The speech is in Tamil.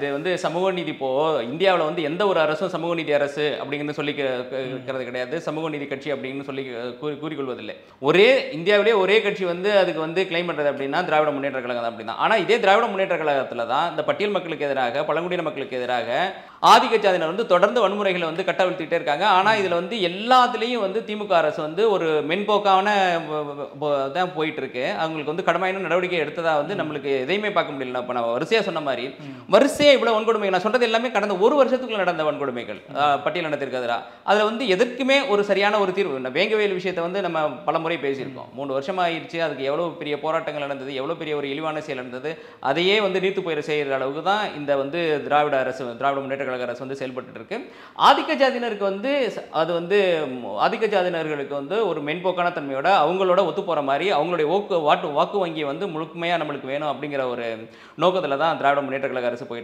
இது வந்து சமூக நீதி இப்போ இந்தியாவுல வந்து எந்த ஒரு அரசும் சமூக நீதி அரசு அப்படிங்கிறது இருக்கிறது கிடையாது. சமூக நீதி கட்சி அப்படின்னு சொல்லி கூறிக்கொள்வதில்லை. இந்தியாவிலேயே ஒரே கட்சி வந்து அதுக்கு வந்து கிளைம் பண்றது அப்படின்னா திராவிட முன்னேற்ற கழகம் தான் அப்படிதான். ஆனா இதே திராவிட முன்னேற்ற கழகத்துல தான் இந்த பட்டியல் மக்களுக்கு எதிராக, பழங்குடியின மக்களுக்கு எதிராக ஆதிக்க ஜாதியினர் வந்து தொடர்ந்து வன்முறைகளை வந்து கட்டவிழ்த்துட்டே இருக்காங்க. ஆனா இதுல வந்து எல்லாத்துலயும் வந்து திமுக அரசு வந்து ஒரு மென்போக்கான தான் போயிட்டு இருக்கு. அவங்களுக்கு வந்து கடுமையான நடவடிக்கை எடுத்ததா வந்து நம்மளுக்கு எதையுமே பார்க்க முடியல. இப்ப நான் வரிசையா சொன்ன மாதிரி வரிசையா இவ்வளவு வன்கொடுமை நான் சொல்றது எல்லாமே கடந்த ஒரு வருஷத்துக்குள்ள நடந்த வன்கொடுமைகள் பட்டியலினத்திற்கு எதிராக. அதுல வந்து எதற்குமே ஒரு சரியான ஒரு தீர்வு வேங்கவேல் விஷயத்தை வந்து நம்ம பலமுறை பேசியிருக்கோம். 3 வருஷமா ஆயிடுச்சு. அதுக்கு எவ்வளவு பெரிய போராட்டங்கள் நடந்தது, எவ்வளவு பெரிய ஒரு இழிவான செயல் நடந்தது, அதையே வந்து நீர்த்து போயிட செய்யற அளவுக்கு தான் இந்த வந்து திராவிட முன்னேற்ற கழக அரசு வந்து செயல்பட்டு இருக்கு. ஆதிக்க ஜாதியினருக்கு வந்து அது வந்து ஆதிக்க ஜாதியினர்களுக்கு வந்து ஒரு மென்போக்கான தன்மையோட அவங்களோட ஒத்து போற மாதிரி அவங்களுடைய வாக்கு வங்கி வந்து முழுமையா நம்மளுக்கு வேணும் அப்படிங்கிற ஒரு நோக்கத்துல தான் திராவிட முன்னேற்ற கழக அரசு போயிட்டு